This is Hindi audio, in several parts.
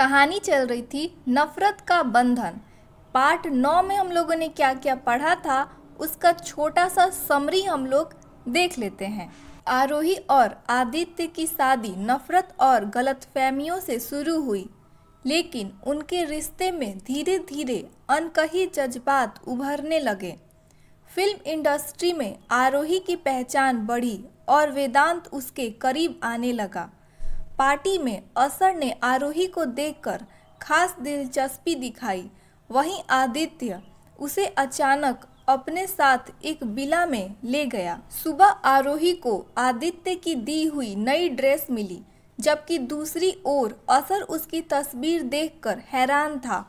कहानी चल रही थी नफरत का बंधन। पार्ट 9 में हम लोगों ने क्या क्या पढ़ा था उसका छोटा सा समरी हम लोग देख लेते हैं। आरोही और आदित्य की शादी नफरत और गलतफहमियों से शुरू हुई, लेकिन उनके रिश्ते में धीरे धीरे अनकही जज्बात उभरने लगे। फिल्म इंडस्ट्री में आरोही की पहचान बढ़ी और वेदांत उसके करीब आने लगा। पार्टी में असर ने आरोही को देखकर खास दिलचस्पी दिखाई। वहीं आदित्य उसे अचानक अपने साथ एक विला में ले गया। सुबह आरोही को आदित्य की दी हुई नई ड्रेस मिली, जबकि दूसरी ओर असर उसकी तस्वीर देखकर हैरान था।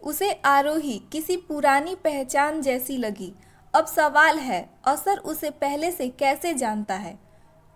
उसे आरोही किसी पुरानी पहचान जैसी लगी। अब सवाल है, असर उसे पहले से कैसे जानता है।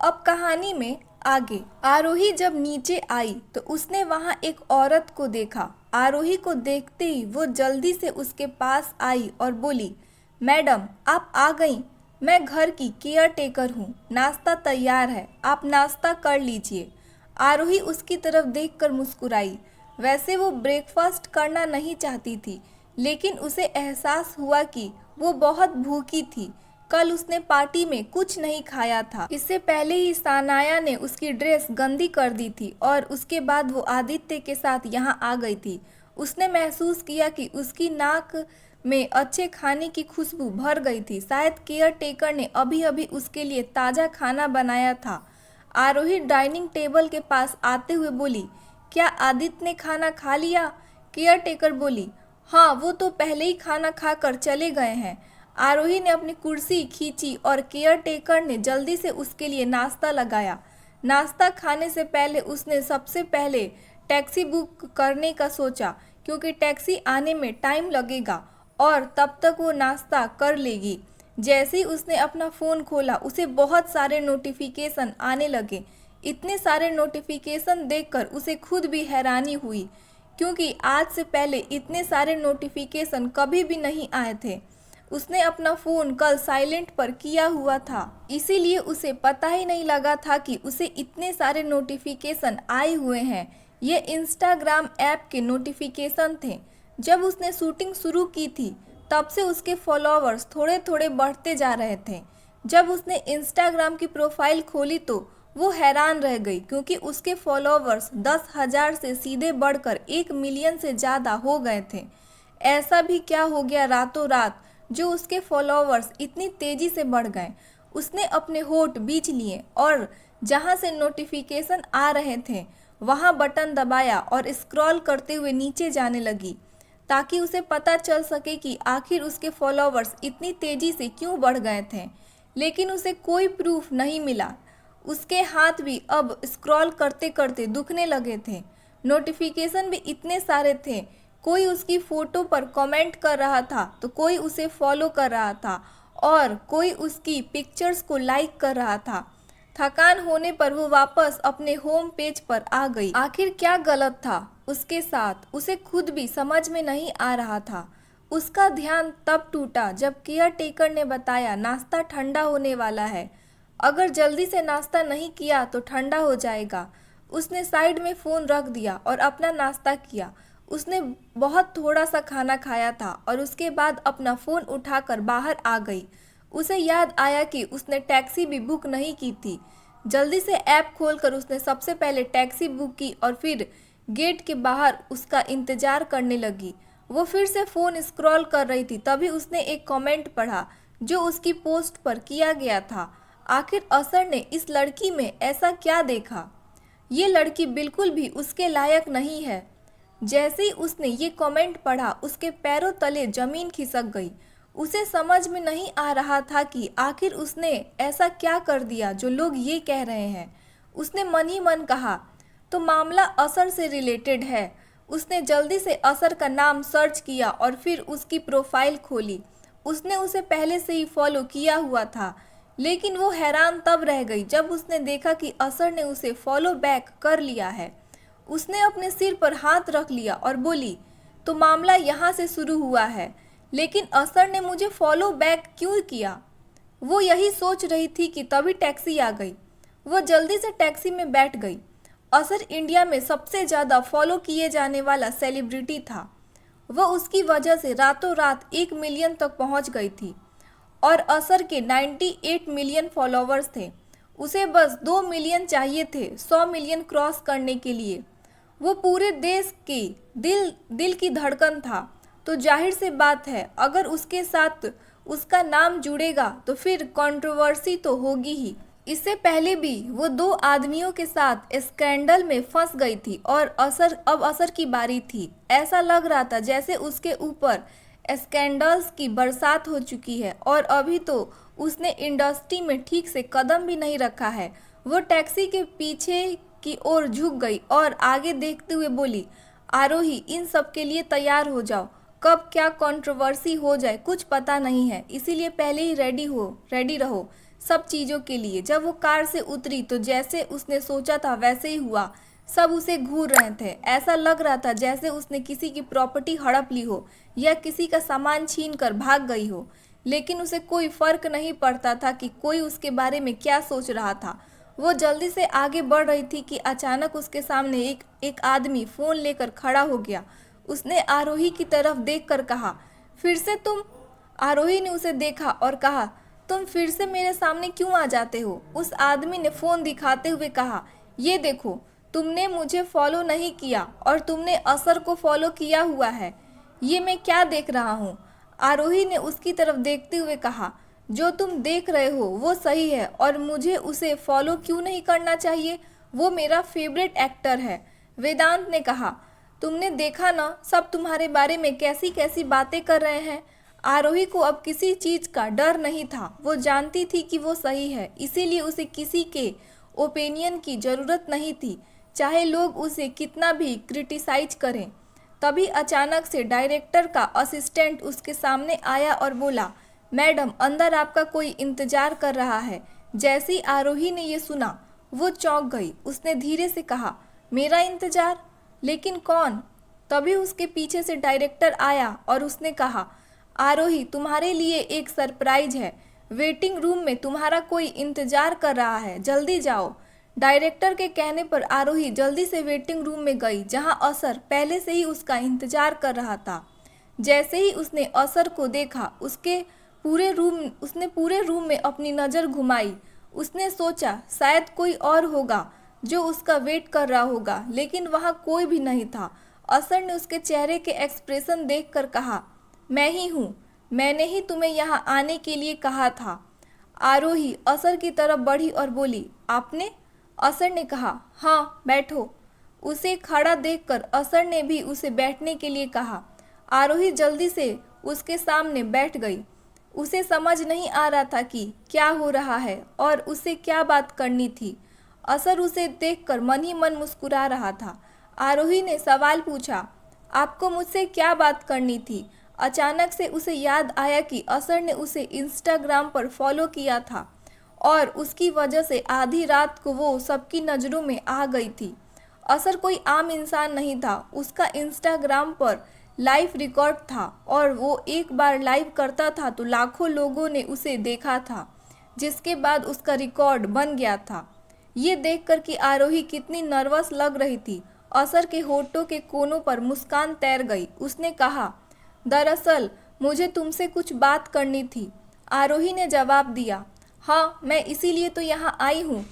अब कहानी में आगे। आरोही जब नीचे आई तो उसने वहां एक औरत को देखा। आरोही को देखते ही वो जल्दी से उसके पास आई और बोली, मैडम आप आ गई। मैं घर की केयर टेकर हूँ, नाश्ता तैयार है, आप नाश्ता कर लीजिए। आरोही उसकी तरफ देखकर मुस्कुराई। वैसे वो ब्रेकफास्ट करना नहीं चाहती थी, लेकिन उसे एहसास हुआ कि वो बहुत भूखी थी। कल उसने पार्टी में कुछ नहीं खाया था। इससे पहले ही सानाया ने उसकी ड्रेस गंदी कर दी थी और उसके बाद वो आदित्य के साथ यहाँ आ गई थी। उसने महसूस किया कि उसकी नाक में अच्छे खाने की खुशबू भर गई थी। शायद केयर टेकर ने अभी अभी उसके लिए ताज़ा खाना बनाया था। आरोही डाइनिंग टेबल के पास आते हुए बोली, क्या आदित्य ने खाना खा लिया? केयर टेकर बोली, हाँ वो तो पहले ही खाना खाकर चले गए हैं। आरोही ने अपनी कुर्सी खींची और केयर टेकर ने जल्दी से उसके लिए नाश्ता लगाया। नाश्ता खाने से पहले उसने सबसे पहले टैक्सी बुक करने का सोचा, क्योंकि टैक्सी आने में टाइम लगेगा और तब तक वो नाश्ता कर लेगी। जैसे ही उसने अपना फ़ोन खोला उसे बहुत सारे नोटिफिकेशन आने लगे। इतने सारे नोटिफिकेशन देखकर उसे खुद भी हैरानी हुई, क्योंकि आज से पहले इतने सारे नोटिफिकेशन कभी भी नहीं आए थे। उसने अपना फ़ोन कल साइलेंट पर किया हुआ था, इसीलिए उसे पता ही नहीं लगा था कि उसे इतने सारे नोटिफिकेशन आए हुए हैं। ये इंस्टाग्राम ऐप के नोटिफिकेशन थे। जब उसने शूटिंग शुरू की थी तब से उसके फॉलोअर्स थोड़े थोड़े बढ़ते जा रहे थे। जब उसने इंस्टाग्राम की प्रोफाइल खोली तो वो हैरान रह गई, क्योंकि उसके फॉलोअर्स 10,000 से सीधे बढ़कर 1 मिलियन से ज़्यादा हो गए थे। ऐसा भी क्या हो गया रातों रात जो उसके फॉलोअर्स इतनी तेज़ी से बढ़ गए। उसने अपने होठ बीच लिए और जहां से नोटिफिकेशन आ रहे थे वहां बटन दबाया और स्क्रॉल करते हुए नीचे जाने लगी, ताकि उसे पता चल सके कि आखिर उसके फॉलोअर्स इतनी तेज़ी से क्यों बढ़ गए थे। लेकिन उसे कोई प्रूफ नहीं मिला। उसके हाथ भी अब स्क्रॉल करते करते दुखने लगे थे। नोटिफिकेशन भी इतने सारे थे। कोई उसकी फ़ोटो पर कमेंट कर रहा था तो कोई उसे फॉलो कर रहा था और कोई उसकी पिक्चर्स को लाइक कर रहा था। थकान होने पर वो वापस अपने होम पेज पर आ गई। आखिर क्या गलत था उसके साथ, उसे खुद भी समझ में नहीं आ रहा था। उसका ध्यान तब टूटा जब केयर टेकर ने बताया, नाश्ता ठंडा होने वाला है, अगर जल्दी से नाश्ता नहीं किया तो ठंडा हो जाएगा। उसने साइड में फ़ोन रख दिया और अपना नाश्ता किया। उसने बहुत थोड़ा सा खाना खाया था और उसके बाद अपना फ़ोन उठाकर बाहर आ गई। उसे याद आया कि उसने टैक्सी भी बुक नहीं की थी। जल्दी से ऐप खोलकर उसने सबसे पहले टैक्सी बुक की और फिर गेट के बाहर उसका इंतज़ार करने लगी। वो फिर से फ़ोन स्क्रॉल कर रही थी, तभी उसने एक कमेंट पढ़ा जो उसकी पोस्ट पर किया गया था। आखिर असर ने इस लड़की में ऐसा क्या देखा? ये लड़की बिल्कुल भी उसके लायक नहीं है। जैसे ही उसने ये कमेंट पढ़ा उसके पैरों तले ज़मीन खिसक गई। उसे समझ में नहीं आ रहा था कि आखिर उसने ऐसा क्या कर दिया जो लोग ये कह रहे हैं। उसने मन ही मन कहा, तो मामला असर से रिलेटेड है। उसने जल्दी से असर का नाम सर्च किया और फिर उसकी प्रोफाइल खोली। उसने उसे पहले से ही फॉलो किया हुआ था, लेकिन वो हैरान तब रह गई जब उसने देखा कि असर ने उसे फॉलो बैक कर लिया है। उसने अपने सिर पर हाथ रख लिया और बोली, तो मामला यहाँ से शुरू हुआ है, लेकिन असर ने मुझे फॉलो बैक क्यों किया? वो यही सोच रही थी कि तभी टैक्सी आ गई। वो जल्दी से टैक्सी में बैठ गई असर इंडिया में सबसे ज़्यादा फॉलो किए जाने वाला सेलिब्रिटी था। वह उसकी वजह से रातों रात 1 मिलियन तक पहुंच गई थी और असर के 98 मिलियन फॉलोवर्स थे। उसे बस 2 मिलियन चाहिए थे 100 मिलियन क्रॉस करने के लिए। वो पूरे देश की दिल की धड़कन था। तो जाहिर सी बात है, अगर उसके साथ उसका नाम जुड़ेगा तो फिर कंट्रोवर्सी तो होगी ही। इससे पहले भी वो 2 आदमियों के साथ स्कैंडल में फंस गई थी और अब असर की बारी थी। ऐसा लग रहा था जैसे उसके ऊपर स्कैंडल्स की बरसात हो चुकी है और अभी तो उसने इंडस्ट्री में ठीक से कदम भी नहीं रखा है। वो टैक्सी के पीछे की ओर झुक गई और आगे देखते हुए बोली, आरोही, इन सब के लिए तैयार हो जाओ। कब क्या कंट्रोवर्सी हो जाए कुछ पता नहीं है, इसीलिए पहले ही रेडी रहो सब चीज़ों के लिए। जब वो कार से उतरी तो जैसे उसने सोचा था वैसे ही हुआ। सब उसे घूर रहे थे। ऐसा लग रहा था जैसे उसने किसी की प्रॉपर्टी हड़प ली हो या किसी का सामान छीन कर भाग गई हो। लेकिन उसे कोई फर्क नहीं पड़ता था कि कोई उसके बारे में क्या सोच रहा था। वो जल्दी से आगे बढ़ रही थी कि अचानक उसके सामने एक आदमी फ़ोन लेकर खड़ा हो गया। उसने आरोही की तरफ देखकर कहा, फिर से तुम? आरोही ने उसे देखा और कहा, तुम फिर से मेरे सामने क्यों आ जाते हो? उस आदमी ने फ़ोन दिखाते हुए कहा, ये देखो, तुमने मुझे फॉलो नहीं किया और तुमने असर को फॉलो किया हुआ है। ये मैं क्या देख रहा हूँ? आरोही ने उसकी तरफ देखते हुए कहा, जो तुम देख रहे हो वो सही है और मुझे उसे फॉलो क्यों नहीं करना चाहिए? वो मेरा फेवरेट एक्टर है। वेदांत ने कहा, तुमने देखा ना, सब तुम्हारे बारे में कैसी कैसी बातें कर रहे हैं। आरोही को अब किसी चीज़ का डर नहीं था। वो जानती थी कि वो सही है, इसीलिए उसे किसी के ओपिनियन की ज़रूरत नहीं थी, चाहे लोग उसे कितना भी क्रिटिसाइज करें। तभी अचानक से डायरेक्टर का असिस्टेंट उसके सामने आया और बोला, मैडम, अंदर आपका कोई इंतजार कर रहा है। जैसी आरोही ने ये सुना वो चौंक गई। उसने धीरे से कहा, मेरा इंतजार? लेकिन कौन? तभी उसके पीछे से डायरेक्टर आया और उसने कहा, आरोही, तुम्हारे लिए एक सरप्राइज है। वेटिंग रूम में तुम्हारा कोई इंतजार कर रहा है, जल्दी जाओ। डायरेक्टर के कहने पर आरोही जल्दी से वेटिंग रूम में गई, जहां असर पहले से ही उसका इंतजार कर रहा था। जैसे ही उसने असर को देखा, उसने पूरे रूम में अपनी नज़र घुमाई। उसने सोचा शायद कोई और होगा जो उसका वेट कर रहा होगा, लेकिन वहाँ कोई भी नहीं था। असर ने उसके चेहरे के एक्सप्रेशन देखकर कहा, मैं ही हूँ, मैंने ही तुम्हें यहाँ आने के लिए कहा था। आरोही असर की तरफ बढ़ी और बोली, आपने? असर ने कहा, हाँ, बैठो। उसे खड़ा देखकर असर ने भी उसे बैठने के लिए कहा। आरोही जल्दी से उसके सामने बैठ गई। उसे समझ नहीं आ रहा था कि क्या हो रहा है और उसे क्या बात करनी थी। असर उसे देखकर मन ही मन मुस्कुरा रहा था। आरोही ने सवाल पूछा, आपको मुझसे क्या बात करनी थी? अचानक से उसे याद आया कि असर ने उसे इंस्टाग्राम पर फॉलो किया था और उसकी वजह से आधी रात को वो सबकी नज़रों में आ गई थी। असर कोई आम इंसान नहीं था। उसका इंस्टाग्राम पर लाइव रिकॉर्ड था और वो एक बार लाइव करता था तो लाखों लोगों ने उसे देखा था, जिसके बाद उसका रिकॉर्ड बन गया था। ये देखकर कि आरोही कितनी नर्वस लग रही थी, असर के होठों के कोनों पर मुस्कान तैर गई। उसने कहा, दरअसल मुझे तुमसे कुछ बात करनी थी। आरोही ने जवाब दिया, हाँ, मैं इसीलिए तो यहाँ आई हूँ।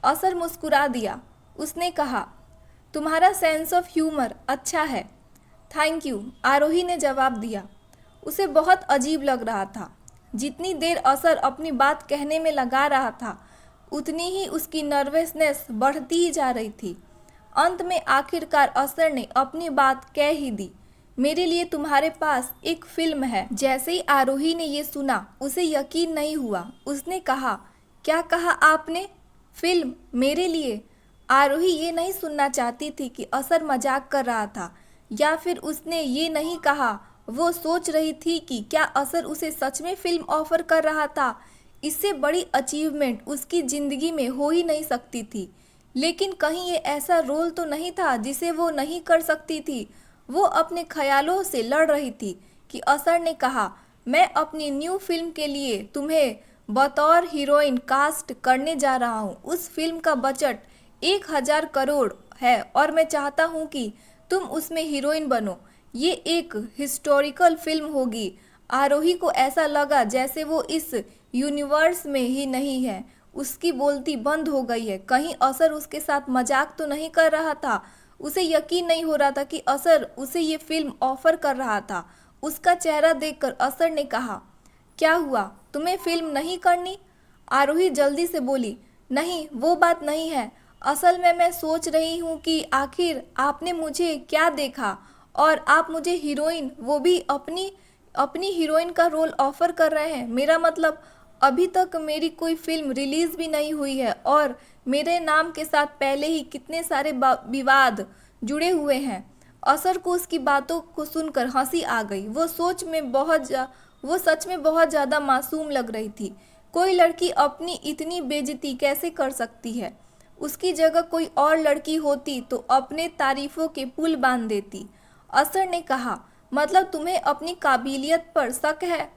असर मुस्कुरा दिया। उसने कहा, तुम्हारा सेंस ऑफ ह्यूमर अच्छा है। थैंक यू, आरोही ने जवाब दिया। उसे बहुत अजीब लग रहा था। जितनी देर असर अपनी बात कहने में लगा रहा था, उतनी ही उसकी नर्वसनेस बढ़ती ही जा रही थी। अंत में आखिरकार असर ने अपनी बात कह ही दी, मेरे लिए तुम्हारे पास एक फिल्म है। जैसे ही आरोही ने ये सुना, उसे यकीन नहीं हुआ। उसने कहा, क्या कहा आपने? फिल्म मेरे लिए? आरोही ये नहीं सुनना चाहती थी कि असर मजाक कर रहा था या फिर उसने ये नहीं कहा। वो सोच रही थी कि क्या असर उसे सच में फिल्म ऑफर कर रहा था। इससे बड़ी अचीवमेंट उसकी ज़िंदगी में हो ही नहीं सकती थी। लेकिन कहीं ये ऐसा रोल तो नहीं था जिसे वो नहीं कर सकती थी। वो अपने ख्यालों से लड़ रही थी कि असर ने कहा, मैं अपनी न्यू फिल्म के लिए तुम्हें बतौर हीरोइन कास्ट करने जा रहा हूँ। उस फिल्म का बजट 1000 करोड़ है और मैं चाहता हूँ कि तुम उसमें हीरोइन बनो। ये एक हिस्टोरिकल फिल्म होगी। आरोही को ऐसा लगा जैसे वो इस यूनिवर्स में ही नहीं है। उसकी बोलती बंद हो गई है। कहीं असर उसके साथ मजाक तो नहीं कर रहा था। उसे यकीन नहीं हो रहा था कि असर उसे ये फिल्म ऑफर कर रहा था। उसका चेहरा देखकर असर ने कहा, क्या हुआ, तुम्हें फिल्म नहीं करनी? आरोही जल्दी से बोली, नहीं वो बात नहीं है। असल में मैं सोच रही हूँ कि आखिर आपने मुझे क्या देखा और आप मुझे हीरोइन, वो भी अपनी अपनी हीरोइन का रोल ऑफर कर रहे हैं। मेरा मतलब अभी तक मेरी कोई फिल्म रिलीज भी नहीं हुई है और मेरे नाम के साथ पहले ही कितने सारे विवाद जुड़े हुए हैं। असर को उसकी बातों को सुनकर हंसी आ गई। वो सच में बहुत ज़्यादा मासूम लग रही थी। कोई लड़की अपनी इतनी बेइज्जती कैसे कर सकती है? उसकी जगह कोई और लड़की होती तो अपने तारीफों के पुल बांध देती। असर ने कहा, मतलब तुम्हें अपनी काबिलियत पर शक है?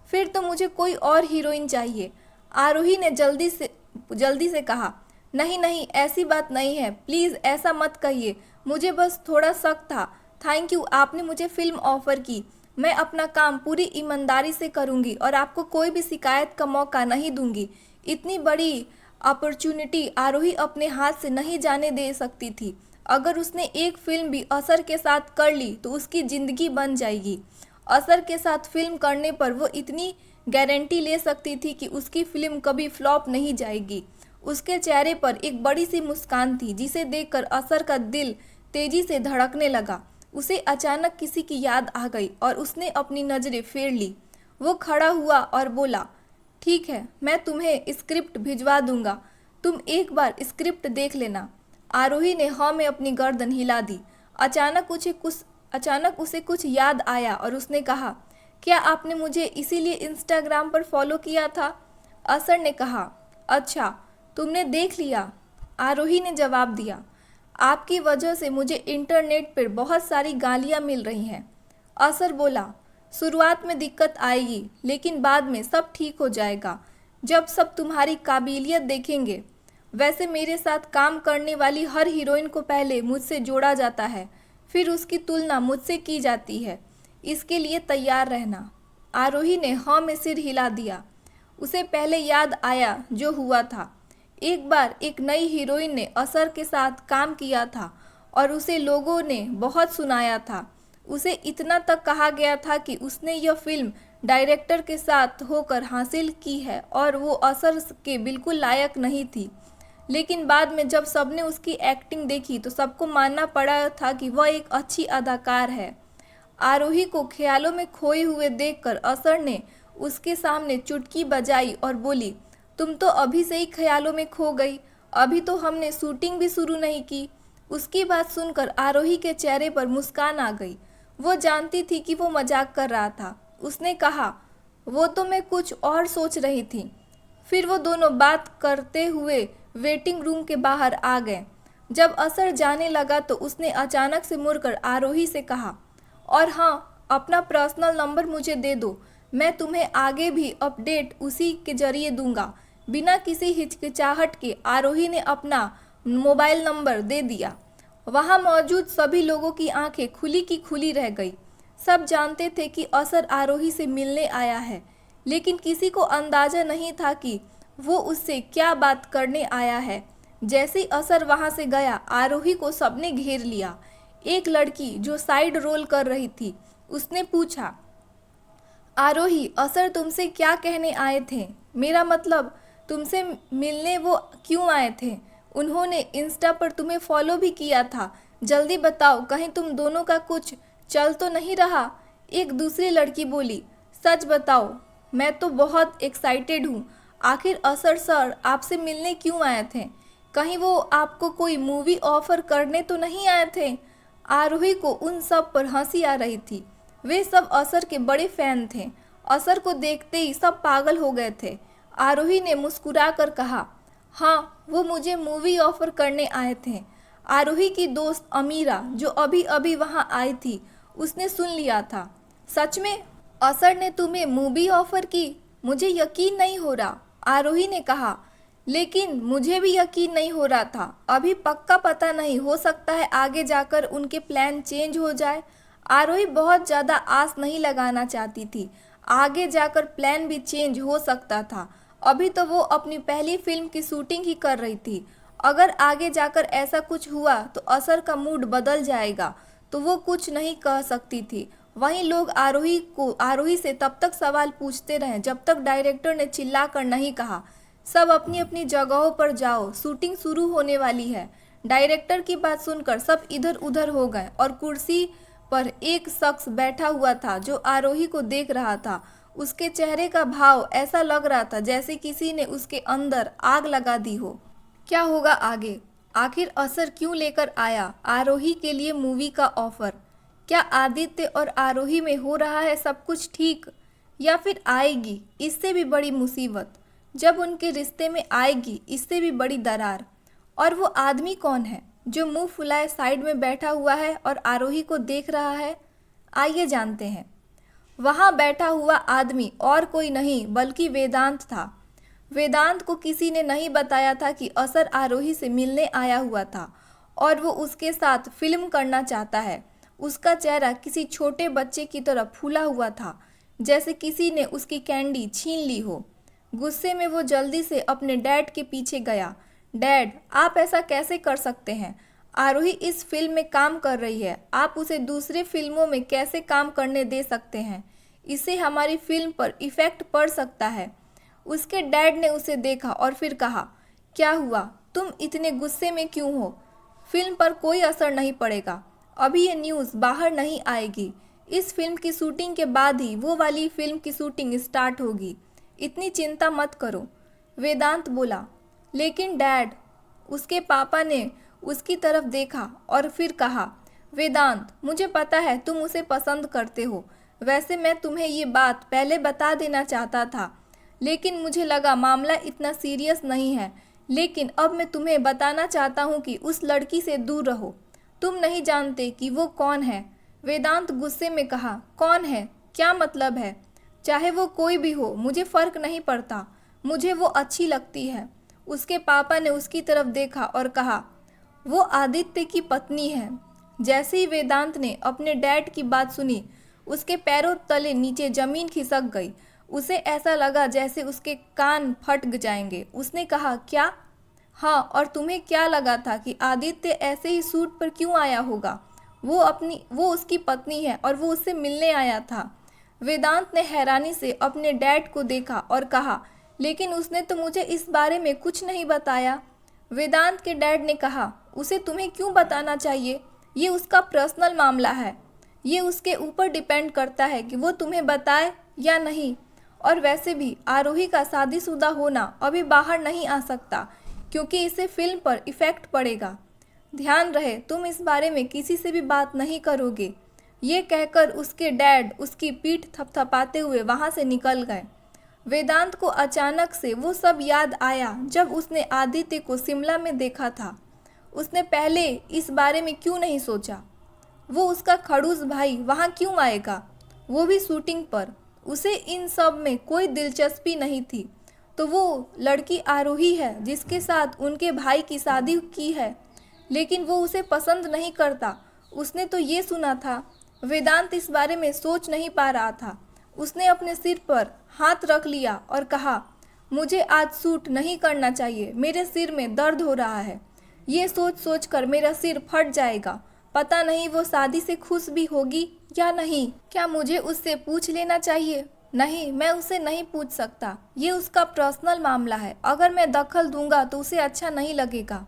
फिर तो मुझे कोई और हीरोइन चाहिए। आरोही ने जल्दी से कहा, नहीं नहीं ऐसी बात नहीं है, प्लीज़ ऐसा मत कहिए, मुझे बस थोड़ा शक था। थैंक यू, आपने मुझे फिल्म ऑफर की। मैं अपना काम पूरी ईमानदारी से करूंगी और आपको कोई भी शिकायत का मौका नहीं दूंगी। इतनी बड़ी अपॉर्चुनिटी आरोही अपने हाथ से नहीं जाने दे सकती थी। अगर उसने एक फिल्म भी असर के साथ कर ली तो उसकी ज़िंदगी बन जाएगी। असर के साथ फिल्म करने पर वो इतनी गारंटी ले सकती थी कि उसकी फिल्म कभी फ्लॉप नहीं जाएगी। उसके चेहरे पर एक बड़ी सी मुस्कान थी जिसे देखकर असर का दिल तेजी से धड़कने लगा। उसे अचानक किसी की याद आ गई और उसने अपनी नज़रें फेर ली। वो खड़ा हुआ और बोला, ठीक है, मैं तुम्हें स्क्रिप्ट भिजवा दूंगा, तुम एक बार स्क्रिप्ट देख लेना। आरोही ने हाँ में अपनी गर्दन हिला दी। अचानक उसे कुछ याद आया और उसने कहा, क्या आपने मुझे इसीलिए इंस्टाग्राम पर फॉलो किया था? असर ने कहा, अच्छा तुमने देख लिया। आरोही ने जवाब दिया, आपकी वजह से मुझे इंटरनेट पर बहुत सारी गालियाँ मिल रही हैं। असर बोला, शुरुआत में दिक्कत आएगी लेकिन बाद में सब ठीक हो जाएगा जब सब तुम्हारी काबिलियत देखेंगे। वैसे मेरे साथ काम करने वाली हर हीरोइन को पहले मुझसे जोड़ा जाता है, फिर उसकी तुलना मुझसे की जाती है। इसके लिए तैयार रहना। आरोही ने हाँ में सिर हिला दिया। उसे पहले याद आया जो हुआ था। एक बार एक नई हीरोइन ने असर के साथ काम किया था और उसे लोगों ने बहुत सुनाया था। उसे इतना तक कहा गया था कि उसने यह फिल्म डायरेक्टर के साथ होकर हासिल की है और वो असर के बिल्कुल लायक नहीं थी। लेकिन बाद में जब सबने उसकी एक्टिंग देखी तो सबको मानना पड़ा था कि वह एक अच्छी अदाकार है। आरोही को ख्यालों में खोए हुए देखकर असर ने उसके सामने चुटकी बजाई और बोली, तुम तो अभी से ही ख्यालों में खो गई, अभी तो हमने शूटिंग भी शुरू नहीं की। उसकी बात सुनकर आरोही के चेहरे पर मुस्कान आ गई। वो जानती थी कि वो मजाक कर रहा था। उसने कहा, वो तो मैं कुछ और सोच रही थी। फिर वो दोनों बात करते हुए वेटिंग रूम के बाहर आ गए। जब असर जाने लगा तो उसने अचानक से मुड़कर आरोही से कहा, और हाँ, अपना पर्सनल नंबर मुझे दे दो, मैं तुम्हें आगे भी अपडेट उसी के जरिए दूंगा। बिना किसी हिचकिचाहट के आरोही ने अपना मोबाइल नंबर दे दिया। वहाँ मौजूद सभी लोगों की आंखें खुली की खुली रह गई। सब जानते थे कि असर आरोही से मिलने आया है, लेकिन किसी को अंदाजा नहीं था कि वो उससे क्या बात करने आया है। जैसे ही असर वहाँ से गया, आरोही को सबने घेर लिया। एक लड़की जो साइड रोल कर रही थी, उसने पूछा, आरोही, असर तुमसे क्या कहने आए थे? मेरा मतलब तुमसे मिलने वो क्यों आए थे? उन्होंने इंस्टा पर तुम्हें फॉलो भी किया था। जल्दी बताओ, कहीं तुम दोनों का कुछ चल तो नहीं रहा? एक दूसरी लड़की बोली, सच बताओ, मैं तो बहुत एक्साइटेड हूँ। आखिर असर सर आपसे मिलने क्यों आए थे? कहीं वो आपको कोई मूवी ऑफर करने तो नहीं आए थे? आरोही को उन सब पर हंसी आ रही थी। वे सब असर के बड़े फैन थे। असर को देखते ही सब पागल हो गए थे। आरोही ने मुस्कुरा कर कहा, हाँ, वो मुझे मूवी ऑफर करने आए थे। आरोही की दोस्त अमीरा, जो अभी अभी वहाँ आई थी, उसने सुन लिया था। सच में असर ने तुम्हें मूवी ऑफर की? मुझे यकीन नहीं हो रहा, आरोही ने कहा। लेकिन मुझे भी यकीन नहीं हो रहा था। अभी पक्का पता नहीं, हो सकता है आगे जाकर उनके प्लान चेंज हो जाए। आरोही बहुत ज़्यादा आस नहीं लगाना चाहती थी। आगे जाकर प्लान भी चेंज हो सकता था। अभी तो वो अपनी पहली फिल्म की शूटिंग ही कर रही थी। अगर आगे जाकर ऐसा कुछ हुआ तो असर का मूड बदल जाएगा, तो वो कुछ नहीं कह सकती थी। वहीं लोग आरोही से तब तक सवाल पूछते रहे जब तक डायरेक्टर ने चिल्लाकर नहीं कहा, सब अपनी अपनी जगहों पर जाओ, शूटिंग शुरू होने वाली है। डायरेक्टर की बात सुनकर सब इधर उधर हो गए और कुर्सी पर एक शख्स बैठा हुआ था जो आरोही को देख रहा था। उसके चेहरे का भाव ऐसा लग रहा था जैसे किसी ने उसके अंदर आग लगा दी हो। क्या होगा आगे? आखिर असर क्यों लेकर आया आरोही के लिए मूवी का ऑफर? क्या आदित्य और आरोही में हो रहा है सब कुछ ठीक, या फिर आएगी इससे भी बड़ी मुसीबत? जब उनके रिश्ते में आएगी इससे भी बड़ी दरार। और वो आदमी कौन है जो मुंह फुलाए साइड में बैठा हुआ है और आरोही को देख रहा है? आइए जानते हैं। वहाँ बैठा हुआ आदमी और कोई नहीं बल्कि वेदांत था। वेदांत को किसी ने नहीं बताया था कि असर आरोही से मिलने आया हुआ था और वो उसके साथ फिल्म करना चाहता है। उसका चेहरा किसी छोटे बच्चे की तरह फूला हुआ था, जैसे किसी ने उसकी कैंडी छीन ली हो। गुस्से में वो जल्दी से अपने डैड के पीछे गया। डैड, आप ऐसा कैसे कर सकते हैं? आरोही इस फिल्म में काम कर रही है, आप उसे दूसरे फिल्मों में कैसे काम करने दे सकते हैं? इससे हमारी फिल्म पर इफेक्ट पड़ सकता है। उसके डैड ने उसे देखा और फिर कहा, क्या हुआ? तुम इतने गुस्से में क्यों हो? फिल्म पर कोई असर नहीं पड़ेगा। अभी ये न्यूज़ बाहर नहीं आएगी। इस फिल्म की शूटिंग के बाद ही वो वाली फिल्म की शूटिंग स्टार्ट होगी। इतनी चिंता मत करो, वेदांत बोला। लेकिन डैड, उसके पापा ने उसकी तरफ देखा और फिर कहा, वेदांत, मुझे पता है तुम उसे पसंद करते हो। वैसे मैं तुम्हें ये बात पहले बता देना चाहता था, लेकिन मुझे लगा मामला इतना सीरियस नहीं है। लेकिन अब मैं तुम्हें बताना चाहता हूँ कि उस लड़की से दूर रहो। तुम नहीं जानते कि वो कौन है। वेदांत गुस्से में कहा, कौन है? क्या मतलब है? चाहे वो कोई भी हो, मुझे फ़र्क नहीं पड़ता। मुझे वो अच्छी लगती है। उसके पापा ने उसकी तरफ देखा और कहा, वो आदित्य की पत्नी है। जैसे ही वेदांत ने अपने डैड की बात सुनी, उसके पैरों तले नीचे ज़मीन खिसक गई। उसे ऐसा लगा जैसे उसके कान फट जाएंगे। उसने कहा, क्या? हाँ, और तुम्हें क्या लगा था कि आदित्य ऐसे ही सूट पर क्यों आया होगा? वो उसकी पत्नी है और वो उससे मिलने आया था। वेदांत ने हैरानी से अपने डैड को देखा और कहा, लेकिन उसने तो मुझे इस बारे में कुछ नहीं बताया। वेदांत के डैड ने कहा, उसे तुम्हें क्यों बताना चाहिए? ये उसका पर्सनल मामला है। ये उसके ऊपर डिपेंड करता है कि वो तुम्हें बताए या नहीं। और वैसे भी आरोही का शादीशुदा होना अभी बाहर नहीं आ सकता, क्योंकि इससे फिल्म पर इफ़ेक्ट पड़ेगा। ध्यान रहे तुम इस बारे में किसी से भी बात नहीं करोगे। ये कहकर उसके डैड उसकी पीठ थपथपाते हुए वहाँ से निकल गए। वेदांत को अचानक से वो सब याद आया जब उसने आदित्य को शिमला में देखा था। उसने पहले इस बारे में क्यों नहीं सोचा? वो उसका खड़ूस भाई वहाँ क्यों आएगा, वो भी शूटिंग पर? उसे इन सब में कोई दिलचस्पी नहीं थी। तो वो लड़की आरोही है जिसके साथ उनके भाई की शादी की है, लेकिन वो उसे पसंद नहीं करता। उसने तो ये सुना था। वेदांत इस बारे में सोच नहीं पा रहा था। उसने अपने सिर पर हाथ रख लिया और कहा, मुझे आज शूट नहीं करना चाहिए, मेरे सिर में दर्द हो रहा है। ये सोच कर मेरा सिर फट जाएगा। पता नहीं वो शादी से खुश भी होगी या नहीं। क्या मुझे उससे पूछ लेना चाहिए? नहीं, मैं उसे नहीं पूछ सकता। ये उसका पर्सनल मामला है। अगर मैं दखल दूंगा तो उसे अच्छा नहीं लगेगा।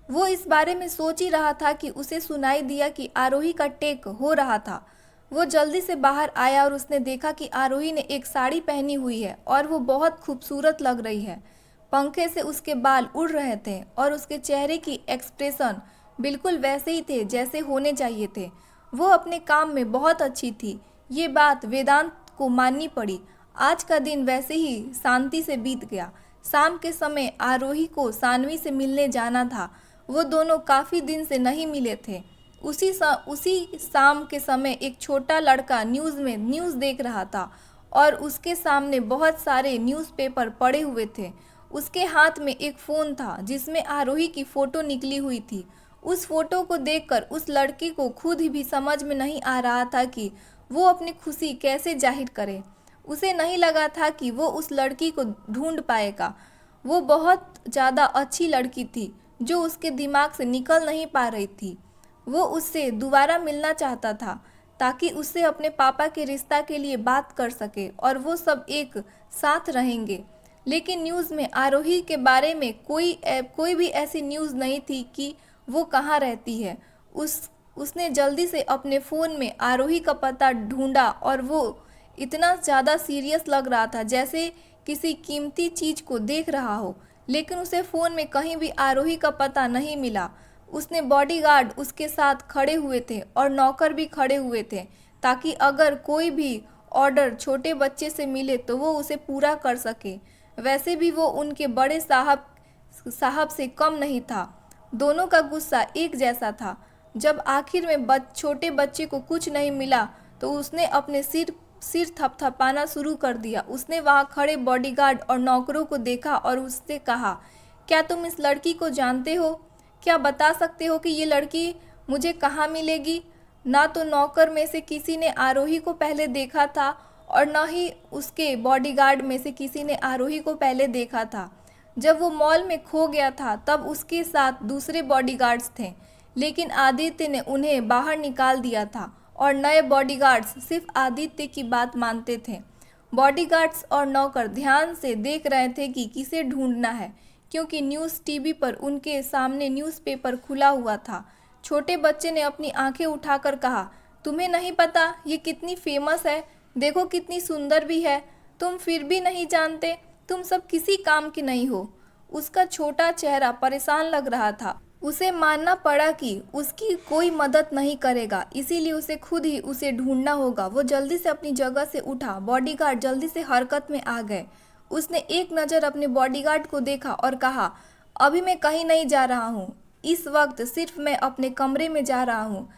वो इस बारे में सोच ही रहा था कि उसे सुनाई दिया कि आरोही का टेक हो रहा था। वो जल्दी से बाहर आया और उसने देखा कि आरोही ने एक साड़ी पहनी हुई है और वो बहुत खूबसूरत लग रही है। पंखे से उसके बाल उड़ रहे थे और उसके चेहरे की एक्सप्रेशन बिल्कुल वैसे ही थे जैसे होने चाहिए थे। वो अपने काम में बहुत अच्छी थी। ये बात वेदांत को माननी पड़ी। आज का दिन वैसे ही शांति से बीत गया। शाम के समय आरोही को सानवी से मिलने जाना था। वो दोनों काफ़ी दिन से नहीं मिले थे। उसी शाम के समय एक छोटा लड़का न्यूज़ में न्यूज़ देख रहा था और उसके सामने बहुत सारे न्यूज़पेपर पड़े हुए थे। उसके हाथ में एक फ़ोन था जिसमें आरोही की फ़ोटो निकली हुई थी। उस फोटो को देखकर उस लड़की को खुद ही भी समझ में नहीं आ रहा था कि वो अपनी खुशी कैसे जाहिर करे। उसे नहीं लगा था कि वो उस लड़की को ढूंढ पाएगा। वो बहुत ज़्यादा अच्छी लड़की थी जो उसके दिमाग से निकल नहीं पा रही थी। वो उससे दोबारा मिलना चाहता था ताकि उससे अपने पापा के रिश्ता के लिए बात कर सके और वो सब एक साथ रहेंगे। लेकिन न्यूज़ में आरोही के बारे में कोई भी ऐसी न्यूज़ नहीं थी कि वो कहाँ रहती है। उसने जल्दी से अपने फ़ोन में आरोही का पता ढूंढा और वो इतना ज़्यादा सीरियस लग रहा था जैसे किसी कीमती चीज़ को देख रहा हो। लेकिन उसे फ़ोन में कहीं भी आरोही का पता नहीं मिला। उसने बॉडीगार्ड उसके साथ खड़े हुए थे और नौकर भी खड़े हुए थे ताकि अगर कोई भी ऑर्डर छोटे बच्चे से मिले तो वो उसे पूरा कर सके। वैसे भी वो उनके बड़े साहब से कम नहीं था। दोनों का गुस्सा एक जैसा था। जब आखिर में छोटे बच्चे को कुछ नहीं मिला तो उसने अपने सिर थपथपाना शुरू कर दिया। उसने वहाँ खड़े बॉडीगार्ड और नौकरों को देखा और उससे कहा, क्या तुम इस लड़की को जानते हो? क्या बता सकते हो कि ये लड़की मुझे कहाँ मिलेगी? ना तो नौकर में से किसी ने आरोही को पहले देखा था और न ही उसके बॉडीगार्ड में से किसी ने आरोही को पहले देखा था। जब वो मॉल में खो गया था तब उसके साथ दूसरे बॉडीगार्ड्स थे, लेकिन आदित्य ने उन्हें बाहर निकाल दिया था और नए बॉडीगार्ड्स सिर्फ आदित्य की बात मानते थे। बॉडीगार्ड्स और नौकर ध्यान से देख रहे थे कि किसे ढूंढना है, क्योंकि न्यूज़ टीवी पर उनके सामने न्यूज़पेपर खुला हुआ था। छोटे बच्चे ने अपनी आंखें उठाकर कहा, तुम्हें नहीं पता ये कितनी फेमस है? देखो कितनी सुंदर भी है। तुम फिर भी नहीं जानते? तुम सब किसी काम के नहीं हो। उसका छोटा चेहरा परेशान लग रहा था। उसे मानना पड़ा कि उसकी कोई मदद नहीं करेगा, इसीलिए उसे खुद ही उसे ढूंढना होगा। वो जल्दी से अपनी जगह से उठा। बॉडीगार्ड जल्दी से हरकत में आ गए। उसने एक नज़र अपने बॉडीगार्ड को देखा और कहा, अभी मैं कहीं नहीं जा रहा हूँ। इस वक्त सिर्फ मैं अपने कमरे में जा रहा हूँ।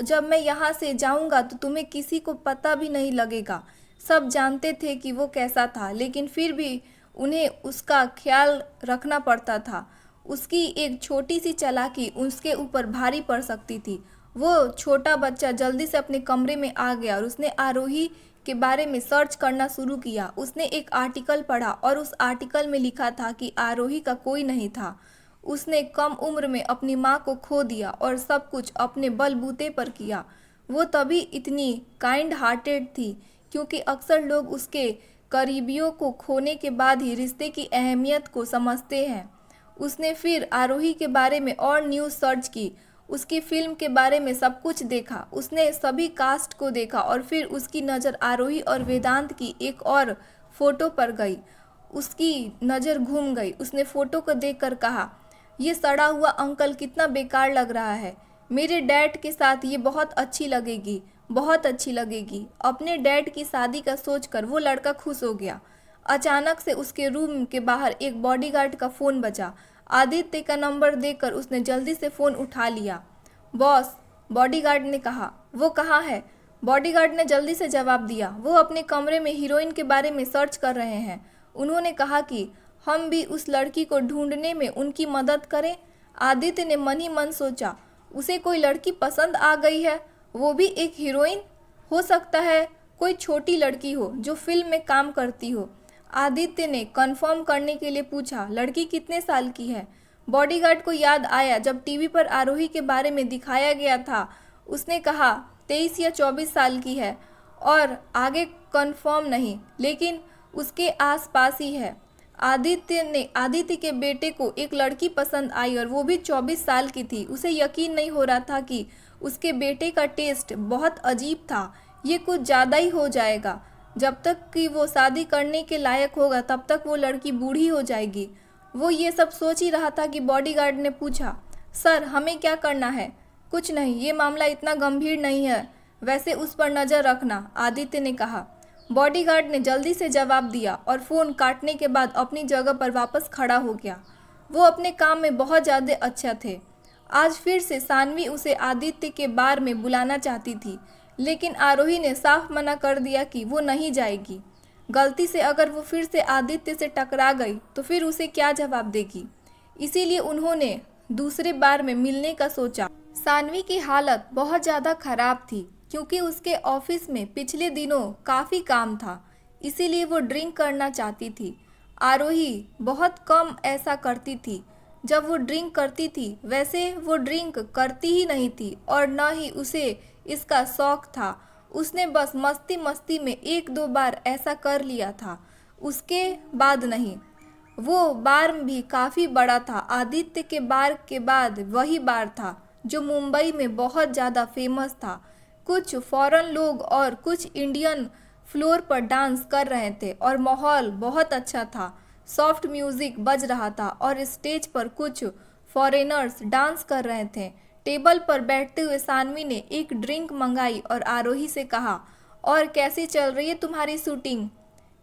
जब मैं यहाँ से जाऊँगा तो तुम्हें किसी को पता भी नहीं लगेगा। सब जानते थे कि वो कैसा था, लेकिन फिर भी उन्हें उसका ख्याल रखना पड़ता था। उसकी एक छोटी सी चालाकी उसके ऊपर भारी पड़ सकती थी। वो छोटा बच्चा जल्दी से अपने कमरे में आ गया और उसने आरोही के बारे में सर्च करना शुरू किया। उसने एक आर्टिकल पढ़ा और उस आर्टिकल में लिखा था कि आरोही का कोई नहीं था। उसने कम उम्र में अपनी माँ को खो दिया और सब कुछ अपने बलबूते पर किया। वो तभी इतनी काइंड हार्टेड थी क्योंकि अक्सर लोग उसके करीबियों को खोने के बाद ही रिश्ते की अहमियत को समझते हैं। उसने फिर आरोही के बारे में और न्यूज़ सर्च की, उसकी फिल्म के बारे में सब कुछ देखा। उसने सभी कास्ट को देखा और फिर उसकी नज़र आरोही और वेदांत की एक और फोटो पर गई। उसकी नज़र घूम गई। उसने फ़ोटो को देखकर कहा, ये सड़ा हुआ अंकल कितना बेकार लग रहा है। मेरे डैड के साथ ये बहुत अच्छी लगेगी, बहुत अच्छी लगेगी। अपने डैड की शादी का सोचकर वो लड़का खुश हो गया। अचानक से उसके रूम के बाहर एक बॉडीगार्ड का फ़ोन बजा। आदित्य का नंबर देखकर उसने जल्दी से फ़ोन उठा लिया। बॉस, बॉडीगार्ड ने कहा। वो कहाँ है? बॉडीगार्ड ने जल्दी से जवाब दिया। वो अपने कमरे में हीरोइन के बारे में सर्च कर रहे हैं। उन्होंने कहा कि हम भी उस लड़की को ढूंढने में उनकी मदद करें। आदित्य ने मन ही मन सोचा, उसे कोई लड़की पसंद आ गई है, वो भी एक हीरोइन। हो सकता है कोई छोटी लड़की हो जो फिल्म में काम करती हो। आदित्य ने कंफर्म करने के लिए पूछा, लड़की कितने साल की है? बॉडीगार्ड को याद आया जब टीवी पर आरोही के बारे में दिखाया गया था। उसने कहा 23 या 24 साल की है और आगे कंफर्म नहीं, लेकिन उसके आसपास ही है। आदित्य के बेटे को एक लड़की पसंद आई और वो भी 24 साल की थी। उसे यकीन नहीं हो रहा था कि उसके बेटे का टेस्ट बहुत अजीब था। ये कुछ ज़्यादा ही हो जाएगा। जब तक कि वो शादी करने के लायक होगा तब तक वो लड़की बूढ़ी हो जाएगी। वो ये सब सोच ही रहा था कि बॉडीगार्ड ने पूछा, सर हमें क्या करना है? कुछ नहीं, ये मामला इतना गंभीर नहीं है, वैसे उस पर नज़र रखना, आदित्य ने कहा। बॉडीगार्ड ने जल्दी से जवाब दिया और फ़ोन काटने के बाद अपनी जगह पर वापस खड़ा हो गया। वो अपने काम में बहुत ज़्यादा अच्छा थे। आज फिर से सानवी उसे आदित्य के बार में बुलाना चाहती थी, लेकिन आरोही ने साफ मना कर दिया कि वो नहीं जाएगी। गलती से अगर वो फिर से आदित्य से टकरा गई तो फिर उसे क्या जवाब देगी। इसीलिए उन्होंने दूसरे बार में मिलने का सोचा। सानवी की हालत बहुत ज़्यादा खराब थी क्योंकि उसके ऑफिस में पिछले दिनों काफ़ी काम था, इसीलिए वो ड्रिंक करना चाहती थी। आरोही बहुत कम ऐसा करती थी। जब वो ड्रिंक करती थी वैसे वो ड्रिंक करती ही नहीं थी और न ही उसे इसका शौक था। उसने बस मस्ती मस्ती में एक दो बार ऐसा कर लिया था, उसके बाद नहीं। वो बार भी काफ़ी बड़ा था। आदित्य के बार के बाद वही बार था जो मुंबई में बहुत ज़्यादा फेमस था। कुछ फॉरेन लोग और कुछ इंडियन फ्लोर पर डांस कर रहे थे और माहौल बहुत अच्छा था। सॉफ्ट म्यूज़िक बज रहा था और स्टेज पर कुछ फॉरेनर्स डांस कर रहे थे। टेबल पर बैठते हुए सानवी ने एक ड्रिंक मंगाई और आरोही से कहा, और कैसी चल रही है तुम्हारी शूटिंग?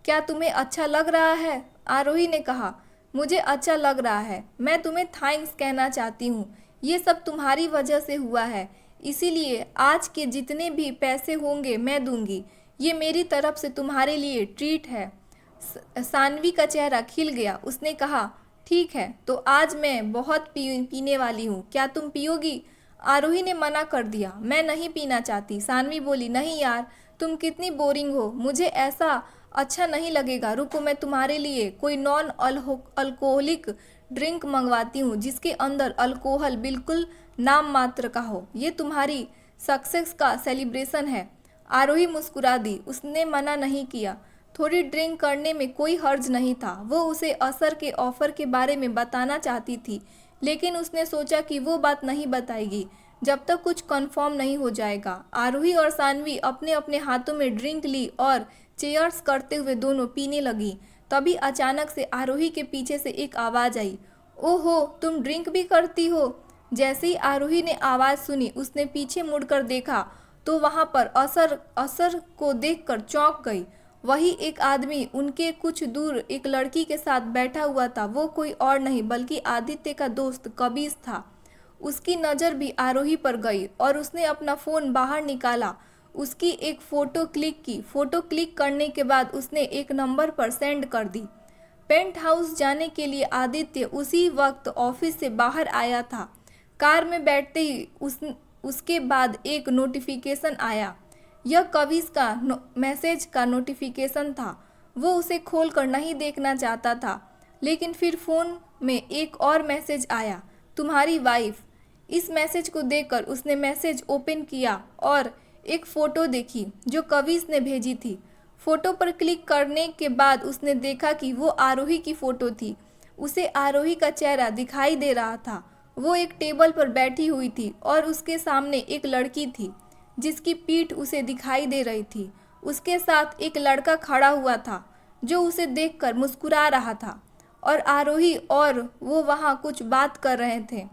क्या तुम्हें अच्छा लग रहा है? आरोही ने कहा, मुझे अच्छा लग रहा है। मैं तुम्हें थैंक्स कहना चाहती हूँ। ये सब तुम्हारी वजह से हुआ है, इसीलिए आज के जितने भी पैसे होंगे मैं दूंगी। ये मेरी तरफ से तुम्हारे लिए ट्रीट है। सानवी का चेहरा खिल गया। उसने कहा, ठीक है, तो आज मैं बहुत पीने वाली हूँ, क्या तुम पियोगी? आरोही ने मना कर दिया, मैं नहीं पीना चाहती। सानवी बोली, नहीं यार, तुम कितनी बोरिंग हो, मुझे ऐसा अच्छा नहीं लगेगा। रुको, मैं तुम्हारे लिए कोई नॉन अल्कोहलिक ड्रिंक मंगवाती हूँ जिसके अंदर अल्कोहल बिल्कुल नाम मात्र का हो। ये तुम्हारी सक्सेस का सेलिब्रेशन है। आरोही मुस्कुरा दी। उसने मना नहीं किया। थोड़ी ड्रिंक करने में कोई हर्ज नहीं था। वो उसे असर के ऑफर के बारे में बताना चाहती थी, लेकिन उसने सोचा कि वो बात नहीं बताएगी जब तक कुछ कंफर्म नहीं हो जाएगा। आरोही और सानवी अपने अपने हाथों में ड्रिंक ली और चेयर्स करते हुए दोनों पीने लगी। तभी अचानक से आरोही के पीछे से एक आवाज़ आई, ओहो, तुम ड्रिंक भी करती हो? जैसे ही आरोही ने आवाज़ सुनी उसने पीछे मुड़कर देखा तो वहाँ पर असर को देखकर चौंक गई। वही एक आदमी उनके कुछ दूर एक लड़की के साथ बैठा हुआ था। वो कोई और नहीं बल्कि आदित्य का दोस्त कबीर था। उसकी नज़र भी आरोही पर गई और उसने अपना फ़ोन बाहर निकाला, उसकी एक फ़ोटो क्लिक की। फ़ोटो क्लिक करने के बाद उसने एक नंबर पर सेंड कर दी। पेंट हाउस जाने के लिए आदित्य उसी वक्त ऑफिस से बाहर आया था। कार में बैठते ही उसके बाद एक नोटिफिकेशन आया। यह कविस का मैसेज का नोटिफिकेशन था। वो उसे खोल कर नहीं देखना चाहता था, लेकिन फिर फ़ोन में एक और मैसेज आया, तुम्हारी वाइफ। इस मैसेज को देखकर उसने मैसेज ओपन किया और एक फ़ोटो देखी जो कविस ने भेजी थी। फ़ोटो पर क्लिक करने के बाद उसने देखा कि वो आरोही की फ़ोटो थी। उसे आरोही का चेहरा दिखाई दे रहा था। वो एक टेबल पर बैठी हुई थी और उसके सामने एक लड़की थी जिसकी पीठ उसे दिखाई दे रही थी। उसके साथ एक लड़का खड़ा हुआ था जो उसे देखकर मुस्कुरा रहा था और आरोही और वो वहाँ कुछ बात कर रहे थे।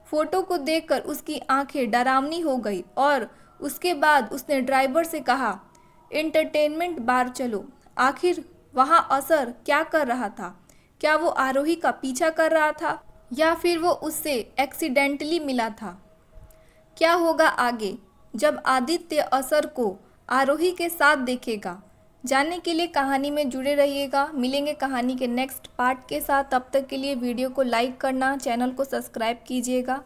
फ़ोटो को देखकर उसकी आंखें डरावनी हो गई और उसके बाद उसने ड्राइवर से कहा, एंटरटेनमेंट बार चलो। आखिर वहाँ असर क्या कर रहा था? क्या वो आरोही का पीछा कर रहा था या फिर वो उससे एक्सीडेंटली मिला था? क्या होगा आगे जब आदित्य असर को आरोही के साथ देखेगा? जानने के लिए कहानी में जुड़े रहिएगा। मिलेंगे कहानी के नेक्स्ट पार्ट के साथ। तब तक के लिए वीडियो को लाइक करना, चैनल को सब्सक्राइब कीजिएगा।